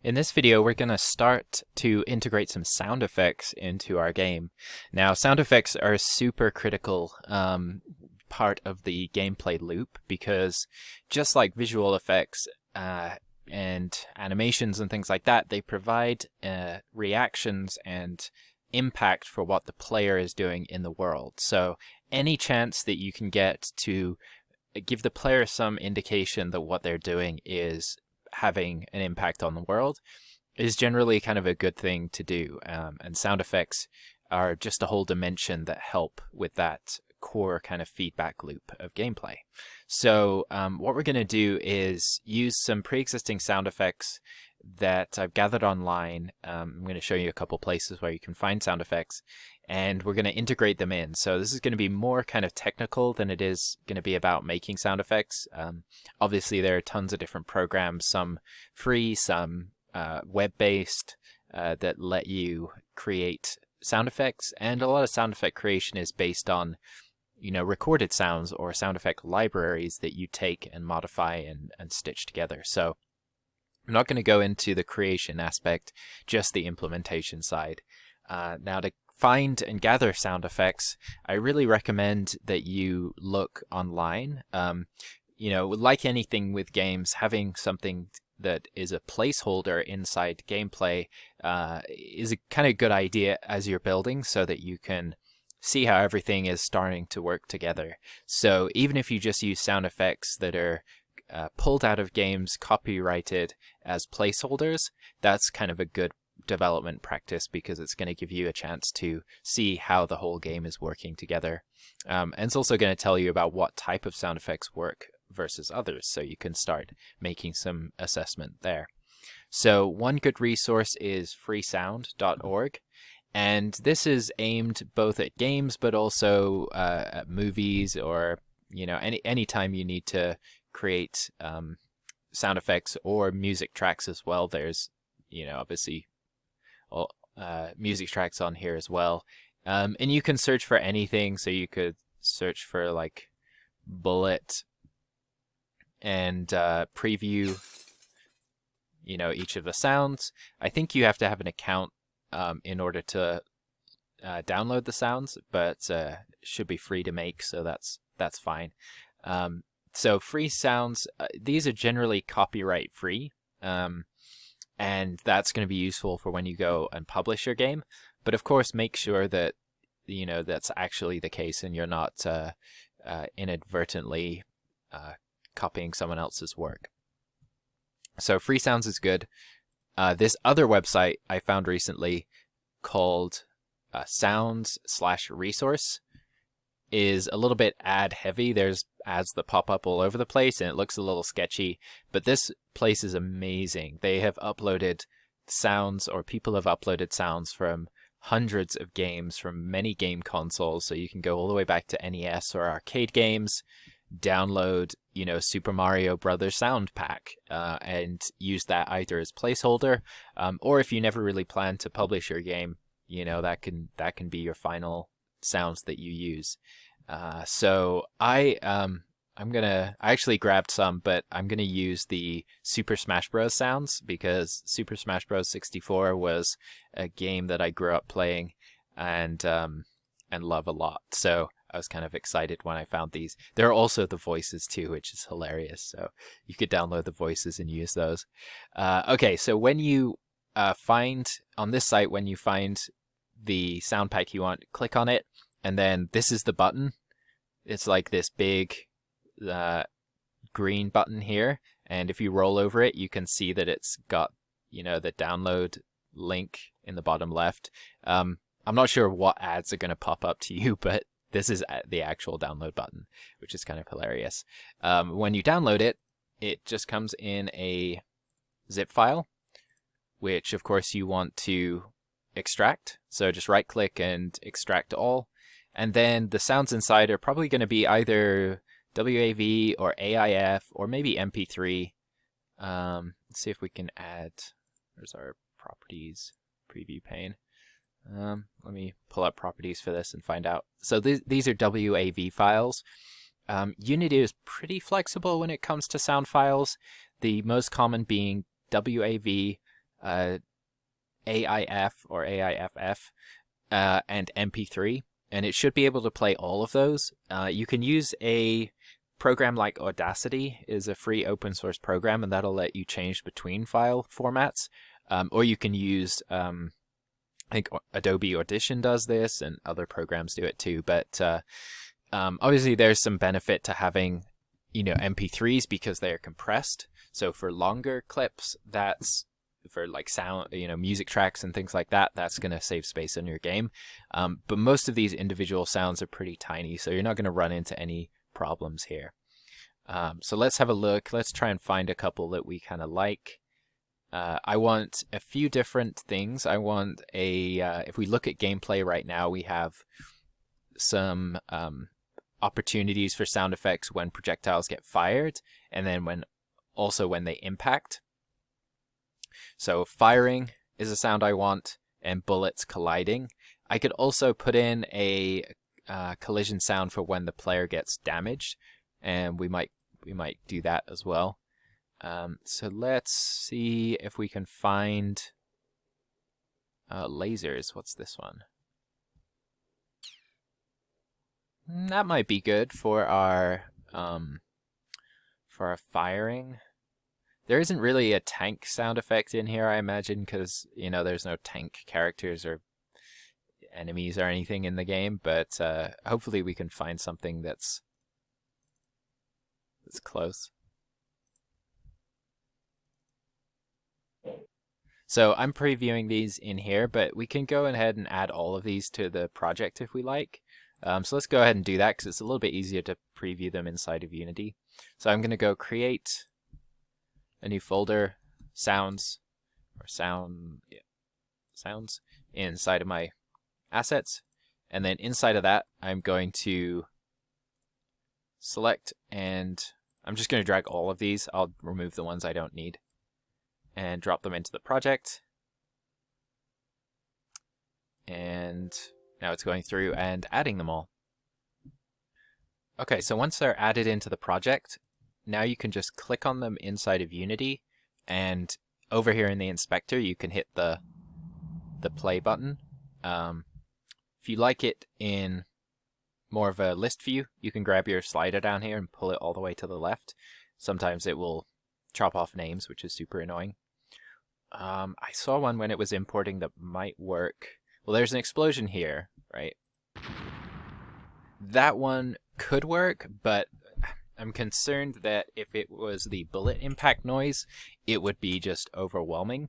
In this video, we're going to start to integrate some sound effects into our game. Now, sound effects are a super critical part of the gameplay loop because just like visual effects and animations and things like that, they provide reactions and impact for what the player is doing in the world. So any chance that you can get to give the player some indication that what they're doing is having an impact on the world is generally kind of a good thing to do. And sound effects are just a whole dimension that help with that core kind of feedback loop of gameplay. So what we're going to do is use some pre-existing sound effects that I've gathered online. I'm going to show you a couple places where you can find sound effects, and we're going to integrate them in. So this is going to be more kind of technical than it is going to be about making sound effects. Obviously, there are tons of different programs, some free, some web-based, that let you create sound effects. And a lot of sound effect creation is based on, recorded sounds or sound effect libraries that you take and modify and stitch together. So I'm not going to go into the creation aspect, just the implementation side. Now, to find and gather sound effects, I really recommend that you look online. Like anything with games, having something that is a placeholder inside gameplay is a kind of good idea as you're building, so that you can see how everything is starting to work together. So even if you just use sound effects that are pulled out of games, copyrighted as placeholders, that's kind of a good development practice because it's going to give you a chance to see how the whole game is working together. And it's also going to tell you about what type of sound effects work versus others, so you can start making some assessment there. So one good resource is freesound.org, and this is aimed both at games but also at movies, or any time you need to create sound effects or music tracks as well. There's obviously music tracks on here as well, and you can search for anything. So you could search for like bullet and preview each of the sounds. I think you have to have an account in order to download the sounds, but should be free to make, so that's fine. So free sounds, these are generally copyright free, and that's going to be useful for when you go and publish your game. But of course, make sure that that's actually the case and you're not inadvertently copying someone else's work. So free sounds is good. This other website I found recently called sounds/resource is a little bit ad heavy. There's ads that pop up all over the place and it looks a little sketchy, but this place is amazing. They have uploaded sounds, or people have uploaded sounds from hundreds of games from many game consoles, so you can go all the way back to NES or arcade games, download Super Mario Brothers sound pack, and use that either as placeholder, or if you never really plan to publish your game, that can be your final sounds that you use. So I actually grabbed some, but I'm gonna use the Super Smash Bros. Sounds because Super Smash Bros. 64 was a game that I grew up playing and love a lot. So I was kind of excited when I found these. There are also the voices too, which is hilarious. So you could download the voices and use those. Okay, so when you find on this site, when you find the sound pack you want, click on it, and then this is the button. It's like this big green button here, and if you roll over it, you can see that it's got the download link in the bottom left. I'm not sure what ads are going to pop up to you, but this is the actual download button, which is kind of hilarious. When you download it, it just comes in a zip file, which of course you want to extract. So just right click and extract all. And then the sounds inside are probably going to be either WAV or AIF or maybe MP3. Let's see if we can add, there's our properties preview pane. Let me pull up properties for this and find out. So these are WAV files. Unity is pretty flexible when it comes to sound files, the most common being WAV AIF or AIFF and MP3, and it should be able to play all of those. You can use a program like Audacity, is a free open source program, and that'll let you change between file formats. Or you can use, I think Adobe Audition does this, and other programs do it too. But obviously, there's some benefit to having, MP3s because they are compressed. So for longer clips, that's for like sound, music tracks and things like that, that's going to save space in your game. But most of these individual sounds are pretty tiny, so you're not going to run into any problems here. So let's have a look. Let's try and find a couple that we kind of like. I want a few different things. I want if we look at gameplay right now, we have some opportunities for sound effects when projectiles get fired, and then when they impact. So firing is a sound I want, and bullets colliding. I could also put in a collision sound for when the player gets damaged, and we might do that as well. So let's see if we can find lasers. What's this one? That might be good for our firing. There isn't really a tank sound effect in here, I imagine, because there's no tank characters or enemies or anything in the game. But hopefully we can find something that's close. So I'm previewing these in here, but we can go ahead and add all of these to the project if we like. So let's go ahead and do that because it's a little bit easier to preview them inside of Unity. So I'm going to go create a new folder, sounds inside of my assets. And then inside of that, I'm going to select, and I'm just going to drag all of these. I'll remove the ones I don't need and drop them into the project. And now it's going through and adding them all. Okay, so once they're added into the project, now you can just click on them inside of Unity, and over here in the inspector you can hit the play button. If you like it in more of a list view, you can grab your slider down here and pull it all the way to the left. Sometimes it will chop off names, which is super annoying. I saw one when it was importing that might work. Well, there's an explosion here, right? That one could work, but I'm concerned that if it was the bullet impact noise, it would be just overwhelming.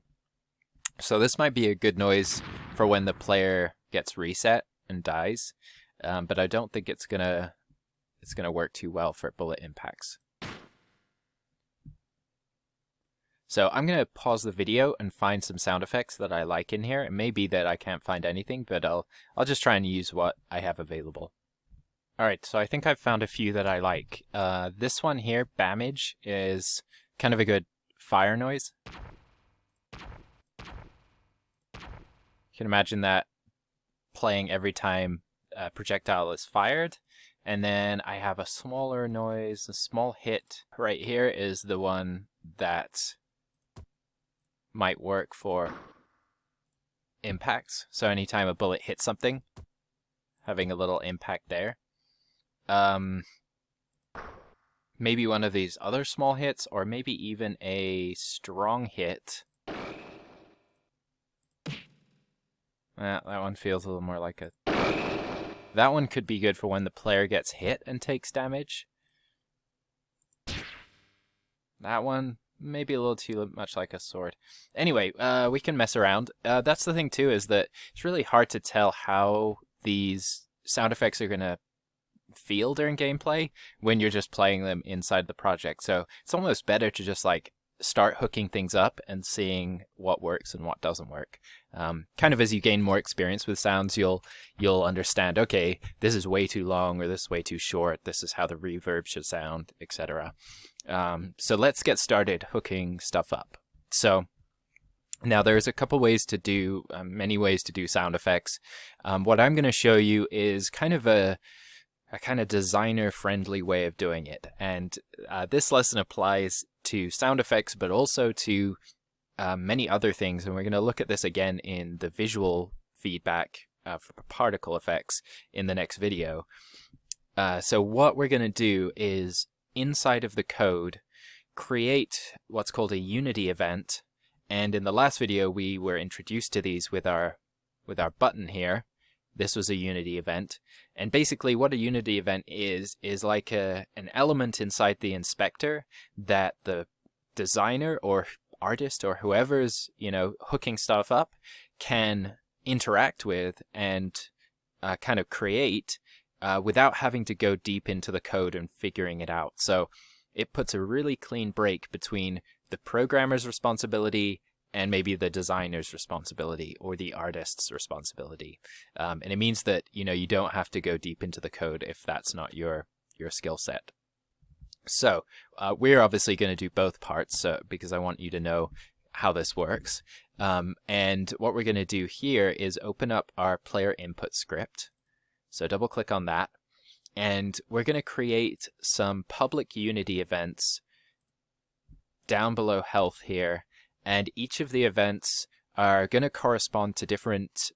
So this might be a good noise for when the player gets reset and dies, but I don't think it's gonna work too well for bullet impacts. So I'm going to pause the video and find some sound effects that I like in here. It may be that I can't find anything, but I'll just try and use what I have available. Alright, so I think I've found a few that I like. This one here, Bamage, is kind of a good fire noise. You can imagine that playing every time a projectile is fired. And then I have a smaller noise, a small hit. Right here is the one that might work for impacts. So anytime a bullet hits something, having a little impact there. Maybe one of these other small hits, or maybe even a strong hit. That one feels a little more like a... That one could be good for when the player gets hit and takes damage. That one, maybe a little too much like a sword. Anyway, we can mess around. That's the thing too, is that it's really hard to tell how these sound effects are going to feel during gameplay when you're just playing them inside the project. So it's almost better to just like start hooking things up and seeing what works and what doesn't work. Kind of as you gain more experience with sounds, you'll understand, okay, this is way too long or this is way too short, this is how the reverb should sound, etc. So let's get started hooking stuff up. So now there's a couple ways to do, many ways to do sound effects. What I'm going to show you is kind of a kind of designer-friendly way of doing it. And this lesson applies to sound effects, but also to many other things, and we're going to look at this again in the visual feedback for particle effects in the next video. So what we're going to do is, inside of the code, create what's called a Unity event. And in the last video, we were introduced to these with our button here. This was a Unity event. And basically what a Unity event is like an element inside the inspector that the designer or artist or whoever's, hooking stuff up can interact with and kind of create without having to go deep into the code and figuring it out. So it puts a really clean break between the programmer's responsibility and maybe the designer's responsibility or the artist's responsibility. And it means that, you don't have to go deep into the code if that's not your skill set. So we're obviously going to do both parts because I want you to know how this works. And what we're going to do here is open up our player input script. So double click on that. And we're going to create some public Unity events down below health here. And each of the events are going to correspond to different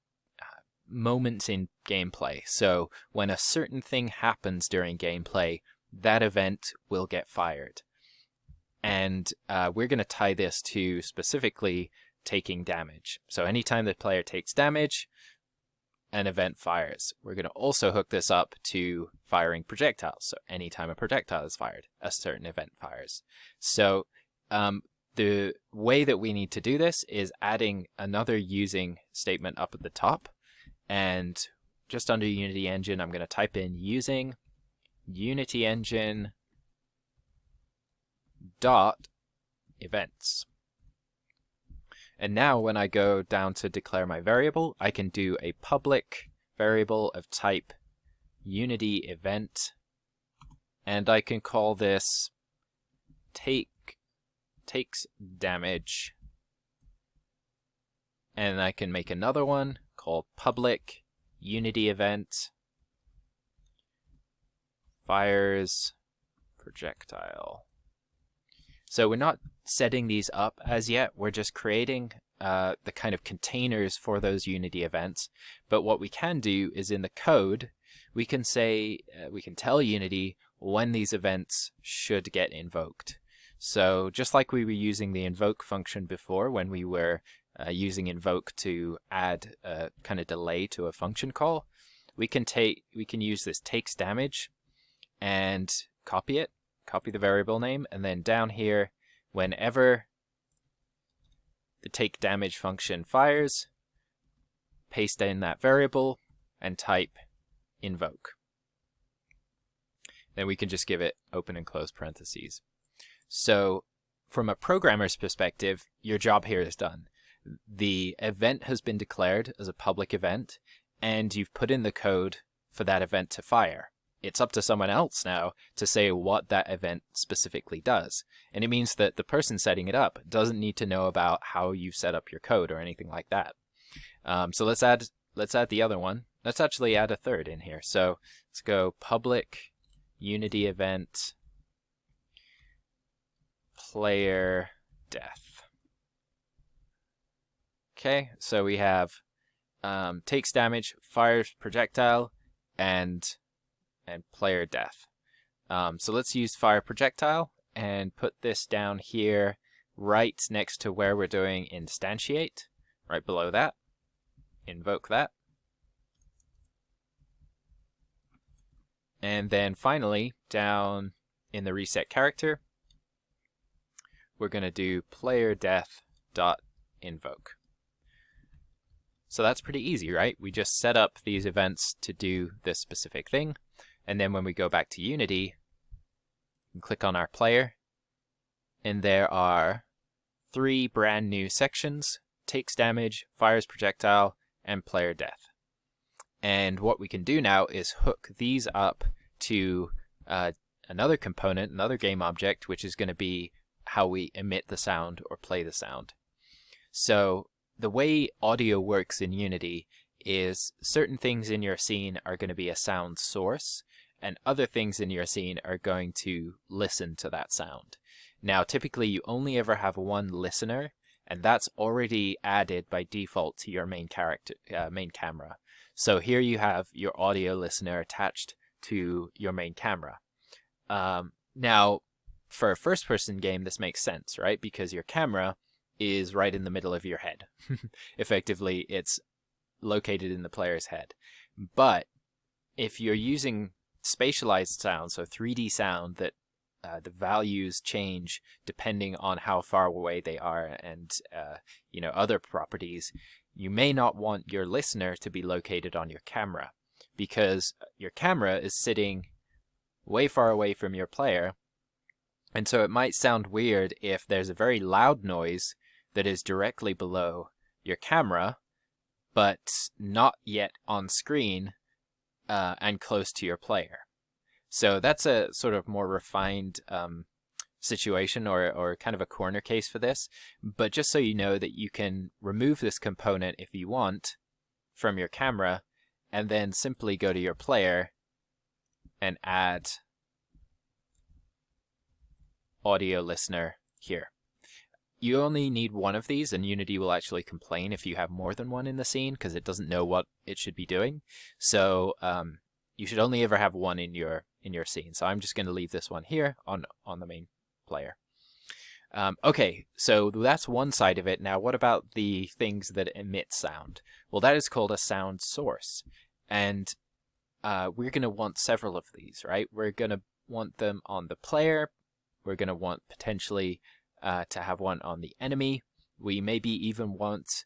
moments in gameplay. So when a certain thing happens during gameplay, that event will get fired. And we're going to tie this to specifically taking damage. So anytime the player takes damage, an event fires. We're going to also hook this up to firing projectiles. So anytime a projectile is fired, a certain event fires. So the way that we need to do this is adding another using statement up at the top. And just under Unity Engine, I'm going to type in using Unity Engine dot events. And now when I go down to declare my variable, I can do a public variable of type Unity event, and I can call this takes damage, and I can make another one called public Unity event fires projectile. So we're not setting these up as yet, we're just creating the kind of containers for those Unity events. But what we can do is in the code, we can say, we can tell Unity when these events should get invoked. So just like we were using the invoke function before, when we were using invoke to add a kind of delay to a function call, we can use this takes damage and copy the variable name, and then down here, whenever the take damage function fires, paste in that variable and type invoke. Then we can just give it open and close parentheses. So from a programmer's perspective, your job here is done. The event has been declared as a public event, and you've put in the code for that event to fire. It's up to someone else now to say what that event specifically does. And it means that the person setting it up doesn't need to know about how you set up your code or anything like that. So let's add the other one. Let's actually add a third in here. So let's go public Unity event player death. Okay, so we have takes damage, fires projectile, and player death. So let's use fire projectile and put this down here right next to where we're doing instantiate, right below that. Invoke that. And then finally, down in the reset character, we're going to do player death dot invoke. So that's pretty easy, right? We just set up these events to do this specific thing. And then when we go back to Unity, and click on our player, and there are 3 brand new sections: takes damage, fires projectile, and player death. And what we can do now is hook these up to another component, another game object, which is going to be how we emit the sound or play the sound. So the way audio works in Unity is certain things in your scene are going to be a sound source, and other things in your scene are going to listen to that sound. Now, typically you only ever have one listener, and that's already added by default to your main camera. So here you have your audio listener attached to your main camera. Now, for a first-person game, this makes sense, right? Because your camera is right in the middle of your head. Effectively, it's located in the player's head. But if you're using spatialized sound, so 3D sound that the values change depending on how far away they are and other properties, you may not want your listener to be located on your camera, because your camera is sitting way far away from your player, and so it might sound weird if there's a very loud noise that is directly below your camera but not yet on screen and close to your player. So that's a sort of more refined situation or kind of a corner case for this. But just so you know that you can remove this component if you want from your camera, and then simply go to your player and add audio listener here. You only need one of these, and Unity will actually complain if you have more than one in the scene because it doesn't know what it should be doing. So you should only ever have one in your scene. So I'm just going to leave this one here on the main player. Okay, so that's one side of it. Now, what about the things that emit sound? Well, that is called a sound source, and we're going to want several of these, right? We're going to want them on the player. We're going to want potentially to have one on the enemy. We maybe even want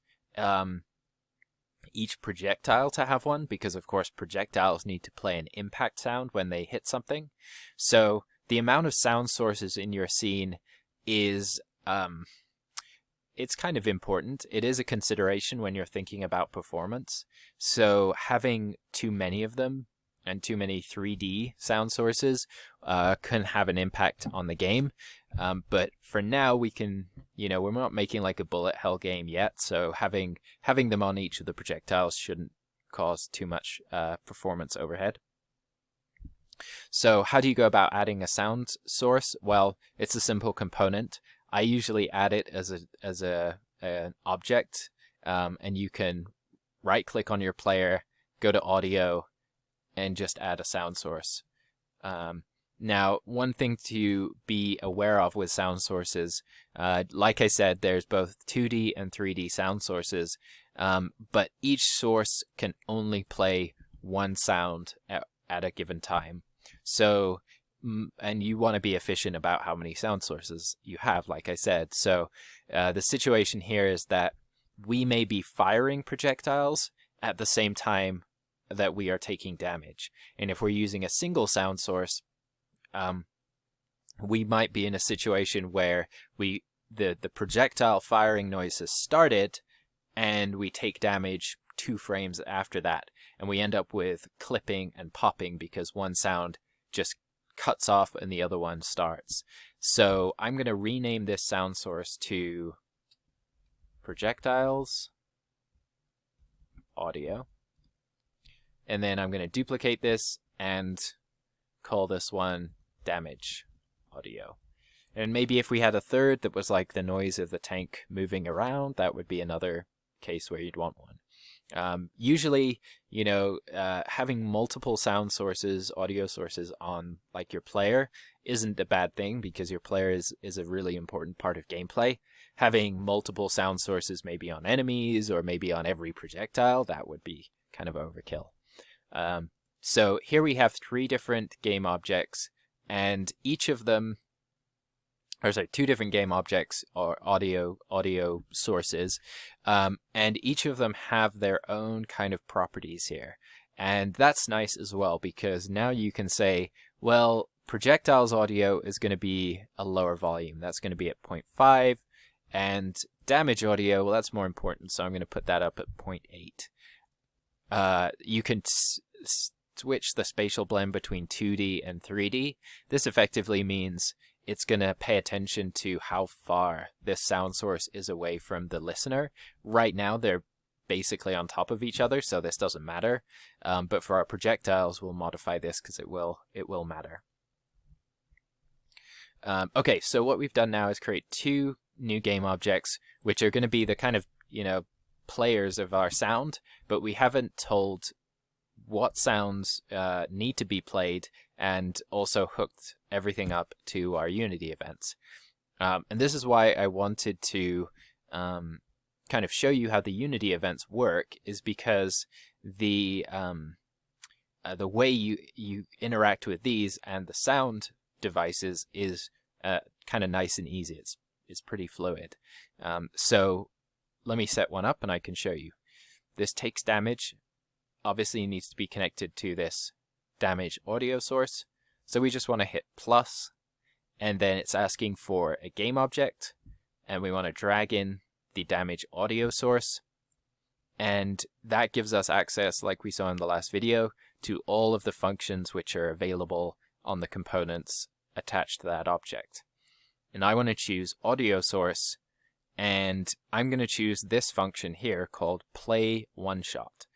each projectile to have one, because of course projectiles need to play an impact sound when they hit something. So the amount of sound sources in your scene is it's kind of important. It is a consideration when you're thinking about performance. So having too many of them and too many 3D sound sources can have an impact on the game. But for now, we can, we're not making like a bullet hell game yet, so having them on each of the projectiles shouldn't cause too much performance overhead. So how do you go about adding a sound source? Well, it's a simple component. I usually add it as an object, and you can right-click on your player, go to audio, and just add a sound source. Now, one thing to be aware of with sound sources, like I said, there's both 2D and 3D sound sources, but each source can only play one sound at a given time. So, and you want to be efficient about how many sound sources you have, like I said. So the situation here is that we may be firing projectiles at the same time that we are taking damage. And if we're using a single sound source, we might be in a situation where the projectile firing noise has started and we take damage 2 frames after that, and we end up with clipping and popping because one sound just cuts off and the other one starts. So I'm going to rename this sound source to projectiles audio, and then I'm going to duplicate this and call this one damage audio. And maybe if we had a third that was like the noise of the tank moving around, that would be another case where you'd want one. Usually, having multiple sound sources, audio sources on like your player isn't a bad thing, because your player is a really important part of gameplay. Having multiple sound sources maybe on enemies or maybe on every projectile, that would be kind of overkill. So here we have 3 different game objects, and each of them, two different game objects or audio sources, and each of them have their own kind of properties here. And that's nice as well, because now you can say, well, projectiles audio is going to be a lower volume. That's going to be at 0.5, and damage audio, well, that's more important, so I'm going to put that up at 0.8. You can switch the spatial blend between 2D and 3D. This effectively means it's going to pay attention to how far this sound source is away from the listener. Right now, they're basically on top of each other, so this doesn't matter. But for our projectiles, we'll modify this because it will matter. Okay, so what we've done now is create 2 new game objects, which are going to be the kind of, players of our sound, but we haven't told what sounds need to be played and also hooked everything up to our Unity events. And this is why I wanted to kind of show you how the Unity events work, is because the way you interact with these and the sound devices is kind of nice and easy. It's pretty fluid. So let me set one up and I can show you. This takes damage. Obviously needs to be connected to this damage audio source. So we just want to hit plus, and then it's asking for a game object, and we want to drag in the damage audio source. And that gives us access, like we saw in the last video, to all of the functions which are available on the components attached to that object. And I want to choose audio source, and I'm going to choose this function here called play one shot.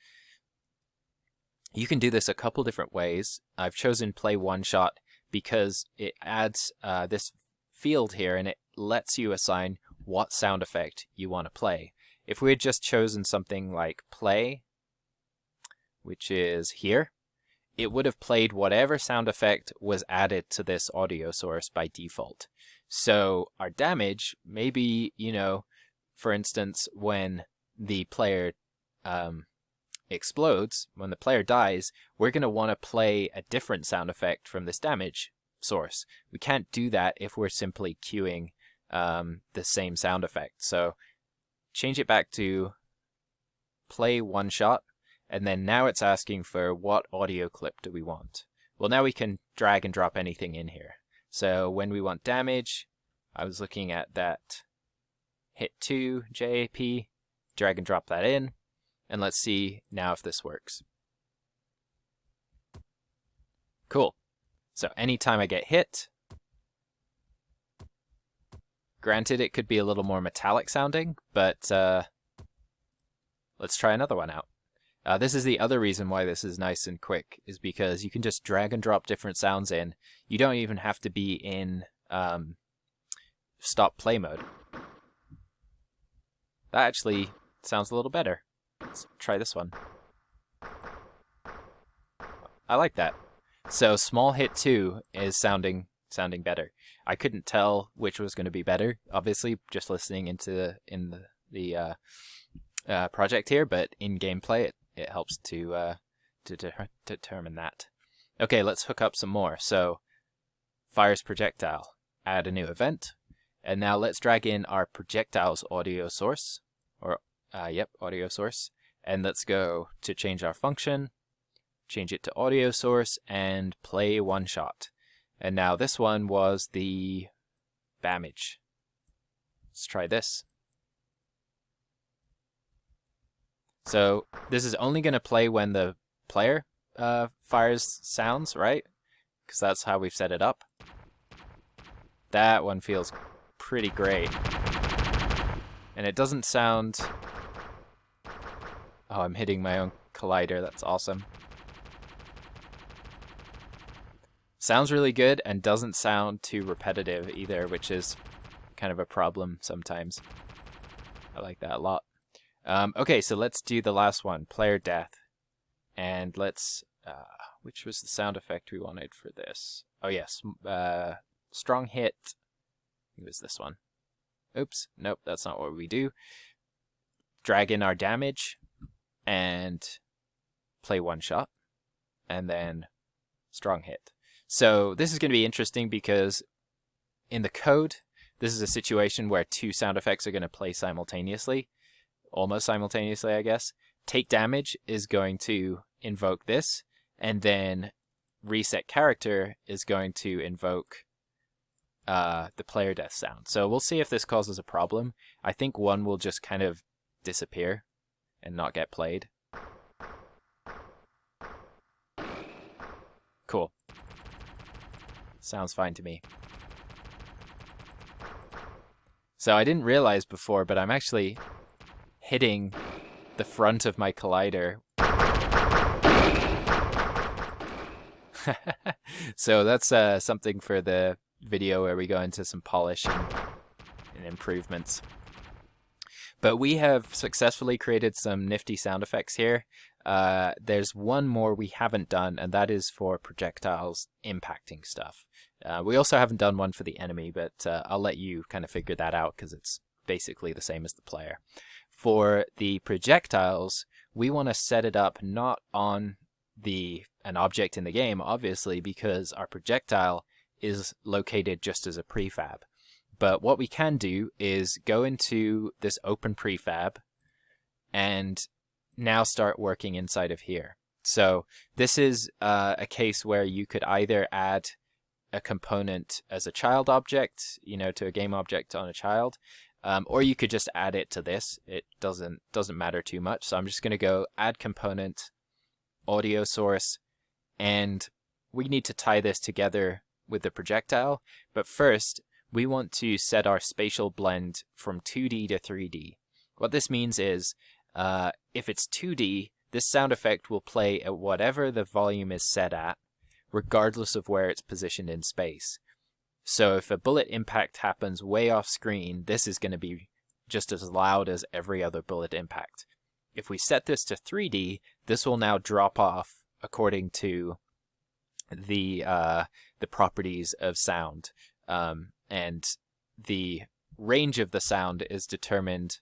You can do this a couple different ways. I've chosen play one shot because it adds this field here, and it lets you assign what sound effect you want to play. If we had just chosen something like play, which is here, it would have played whatever sound effect was added to this audio source by default. So our damage, maybe, for instance, when the player explodes, when the player dies, we're going to want to play a different sound effect from this damage source. We can't do that if we're simply queuing the same sound effect. So change it back to play one shot, and then now it's asking for what audio clip do we want. Well, now we can drag and drop anything in here. So when we want damage, I was looking at that hit 2 JAP, drag and drop that in, and let's see now if this works. Cool. So anytime I get hit, granted it could be a little more metallic sounding, but let's try another one out. This is the other reason why this is nice and quick, is because you can just drag and drop different sounds in. You don't even have to be in stop play mode. That actually sounds a little better. Let's try this one. I like that. So small hit 2 is sounding better. I couldn't tell which was going to be better, obviously, just listening into the project here, but in gameplay it helps to determine that. Okay, let's hook up some more. So fires projectile, add a new event, and now let's drag in our projectiles audio source, or audio source, and let's go to change our function, change it to audio source, and play one shot. And now this one was the damage. Let's try this. So this is only going to play when the player fires sounds, right? Because that's how we've set it up. That one feels pretty great. And it doesn't sound... Oh, I'm hitting my own collider. That's awesome. Sounds really good and doesn't sound too repetitive either, which is kind of a problem sometimes. I like that a lot. Okay, so let's do the last one, player death. And let's... which was the sound effect we wanted for this? Oh yes, strong hit. It was this one. Oops, nope, that's not what we do. Drag in our damage and play one shot, and then strong hit. So this is going to be interesting because in the code, this is a situation where two sound effects are going to play simultaneously, almost simultaneously, I guess. Take damage is going to invoke this, and then reset character is going to invoke the player death sound. So we'll see if this causes a problem. I think one will just kind of disappear and not get played. Cool. Sounds fine to me. So I didn't realize before, but I'm actually hitting the front of my collider. So that's something for the video where we go into some polish and and improvements. But we have successfully created some nifty sound effects here. There's one more we haven't done, and that is for projectiles impacting stuff. We also haven't done one for the enemy, but I'll let you kind of figure that out because it's basically the same as the player. For the projectiles, we want to set it up not on an object in the game, obviously, because our projectile is located just as a prefab. But what we can do is go into this open prefab and now start working inside of here. So this is a case where you could either add a component as a child object, to a game object on a child, or you could just add it to this. It doesn't matter too much. So I'm just going to go add component, audio source, and we need to tie this together with the projectile. But first, we want to set our spatial blend from 2D to 3D. What this means is, if it's 2D, this sound effect will play at whatever the volume is set at, regardless of where it's positioned in space. So if a bullet impact happens way off screen, this is going to be just as loud as every other bullet impact. If we set this to 3D, this will now drop off according to the properties of sound. And the range of the sound is determined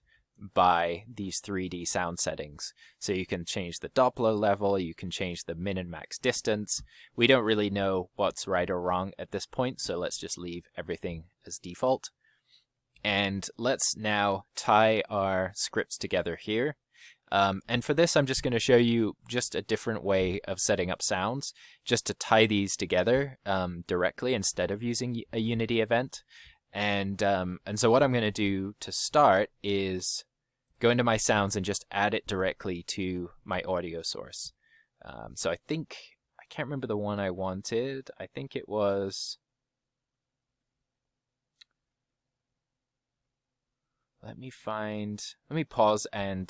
by these 3D sound settings. So you can change the Doppler level, you can change the min and max distance. We don't really know what's right or wrong at this point, so let's just leave everything as default. And let's now tie our scripts together here. And for this, I'm just going to show you just a different way of setting up sounds, just to tie these together directly instead of using a Unity event. And so what I'm going to do to start is go into my sounds and just add it directly to my audio source. So I can't remember the one I wanted. I think it was... Let me pause and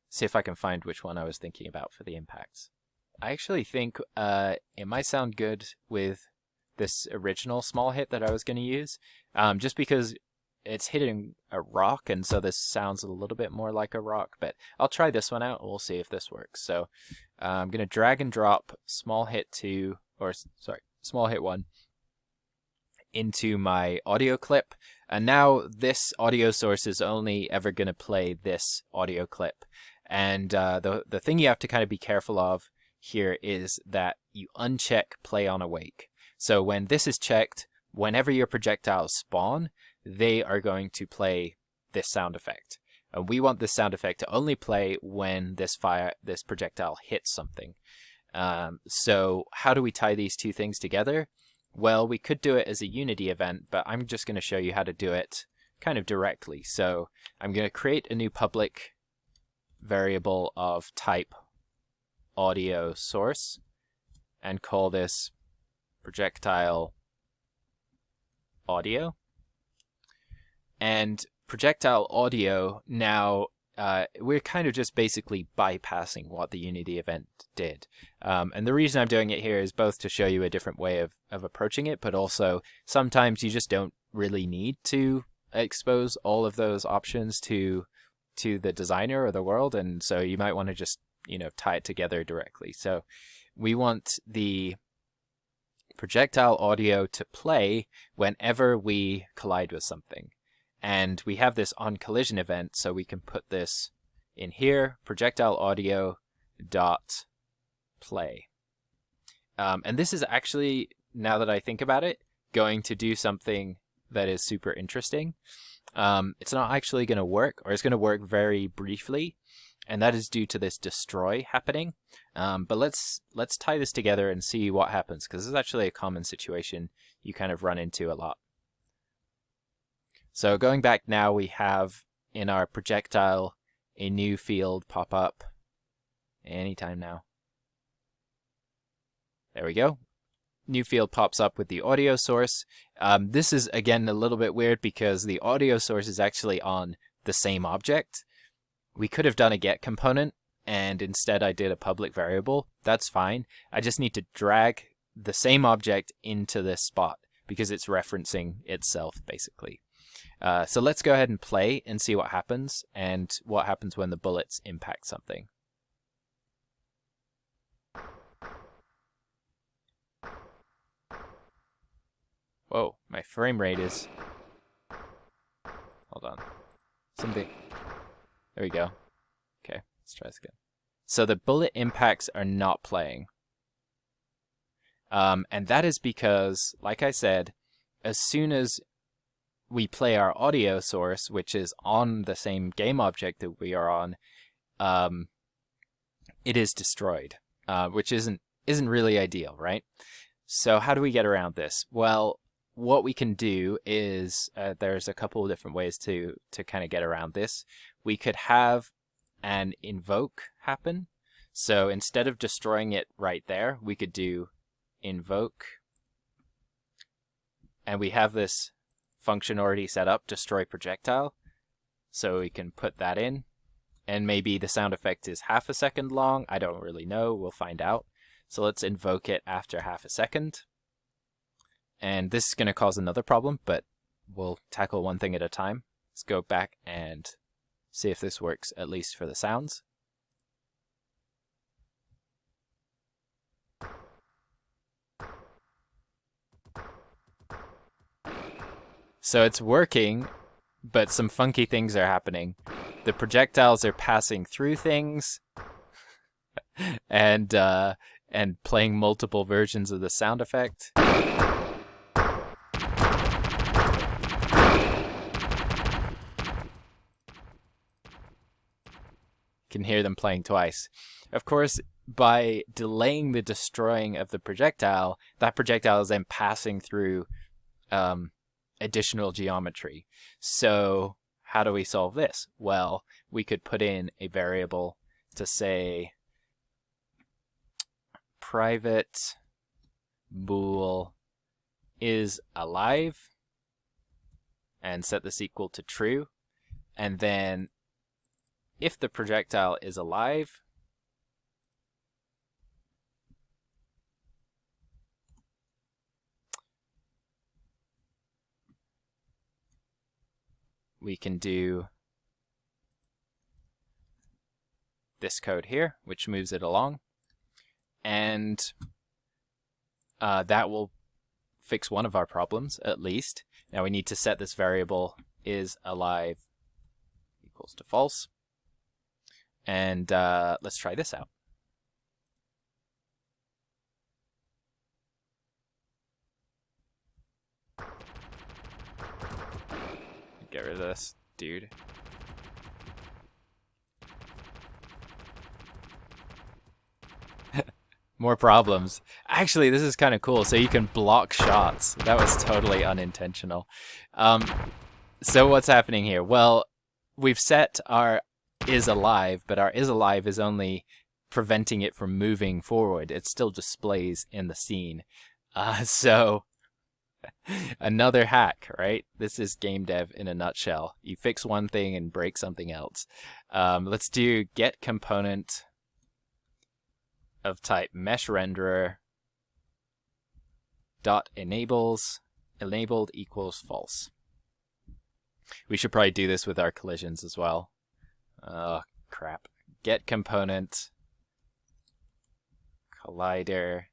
see if I can find which one I was thinking about for the impacts. I actually think it might sound good with this original small hit that I was going to use, just because it's hitting a rock, and so this sounds a little bit more like a rock, but I'll try this one out and we'll see if this works. So I'm going to drag and drop small hit 1 into my audio clip, and now this audio source is only ever going to play this audio clip. And the thing you have to kind of be careful of here is that you uncheck play on awake. So when this is checked, whenever your projectiles spawn, they are going to play this sound effect. And we want this sound effect to only play when this projectile hits something. So how do we tie these two things together? Well, we could do it as a Unity event, but I'm just going to show you how to do it kind of directly. So I'm going to create a new public variable of type audio source and call this projectile audio. And projectile audio now, we're kind of just basically bypassing what the Unity event did. And the reason I'm doing it here is both to show you a different way of approaching it, but also sometimes you just don't really need to expose all of those options to the designer or the world, and so you might want to just tie it together directly. So we want the projectile audio to play whenever we collide with something. And we have this on collision event, so we can put this in here, projectile audio dot play. And this is actually, now that I think about it, going to do something that is super interesting. It's not actually going to work, or it's going to work very briefly, and that is due to this destroy happening. But let's tie this together and see what happens, because this is actually a common situation you kind of run into a lot. So going back now, we have in our projectile a new field pop up anytime now. There we go. New field pops up with the audio source. This is, again, a little bit weird because the audio source is actually on the same object. We could have done a get component, and instead I did a public variable. That's fine. I just need to drag the same object into this spot because it's referencing itself, basically. So let's go ahead and play and see what happens, and what happens when the bullets impact something. Whoa, my frame rate is... Hold on. Something... There we go. Okay, let's try this again. So the bullet impacts are not playing. And that is because, like I said, as soon as we play our audio source, which is on the same game object that we are on, it is destroyed, which isn't really ideal, right? So how do we get around this? Well, what we can do is there's a couple of different ways to kind of get around this. We could have an invoke happen. So instead of destroying it right there, we could do invoke, and we have this function already set up, destroy projectile, so we can put that in, and maybe the sound effect is half a second long. I don't really know, we'll find out. So let's invoke it after half a second, and this is going to cause another problem, but we'll tackle one thing at a time. Let's go back and see if this works, at least for the sounds. So it's working, but some funky things are happening. The projectiles are passing through things, and playing multiple versions of the sound effect. Can hear them playing twice. Of course, by delaying the destroying of the projectile, that projectile is then passing through additional geometry. So how do we solve this? Well, we could put in a variable to say private bool is alive, and set this equal to true, and then if the projectile is alive, we can do this code here, which moves it along, and that will fix one of our problems, at least. Now we need to set this variable is alive equals to false, and let's try this out. Get rid of this dude. More problems. Actually, this is kind of cool. So you can block shots. That was totally unintentional. So what's happening here? Well, we've set our is alive, but our is alive is only preventing it from moving forward. It still displays in the scene. So another hack, right? This is game dev in a nutshell. You fix one thing and break something else. Let's do get component of type mesh renderer dot enabled equals false. We should probably do this with our collisions as well. Oh crap. Get component collider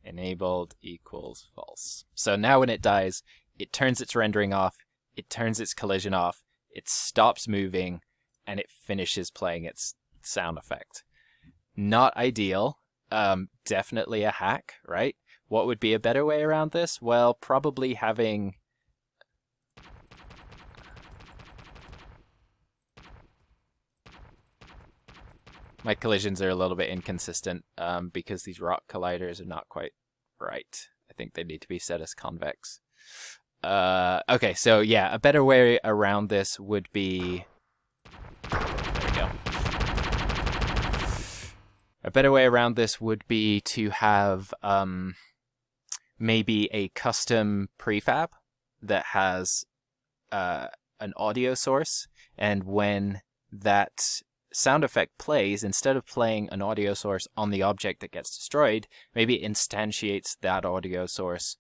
enabled equals false. So now when it dies, it turns its rendering off, it turns its collision off, it stops moving, and it finishes playing its sound effect. Not ideal. Definitely a hack, right? What would be a better way around this? Well, probably having my collisions are a little bit inconsistent because these rock colliders are not quite right. I think they need to be set as convex. Okay, so yeah, a better way around this would be... There we go. A better way around this would be to have maybe a custom prefab that has an audio source, and when that sound effect plays, instead of playing an audio source on the object that gets destroyed, maybe it instantiates that audio source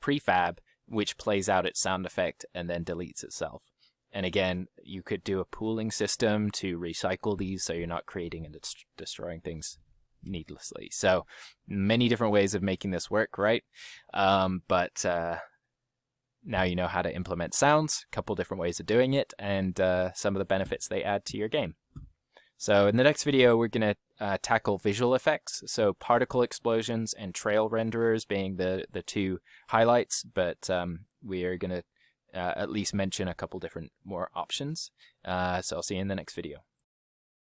prefab, which plays out its sound effect and then deletes itself. And again, you could do a pooling system to recycle these so you're not creating and destroying things needlessly. So many different ways of making this work, right? But now you know how to implement sounds, a couple different ways of doing it, and some of the benefits they add to your game. So in the next video, we're going to tackle visual effects, so particle explosions and trail renderers being the two highlights, but we are going to at least mention a couple different more options. So I'll see you in the next video.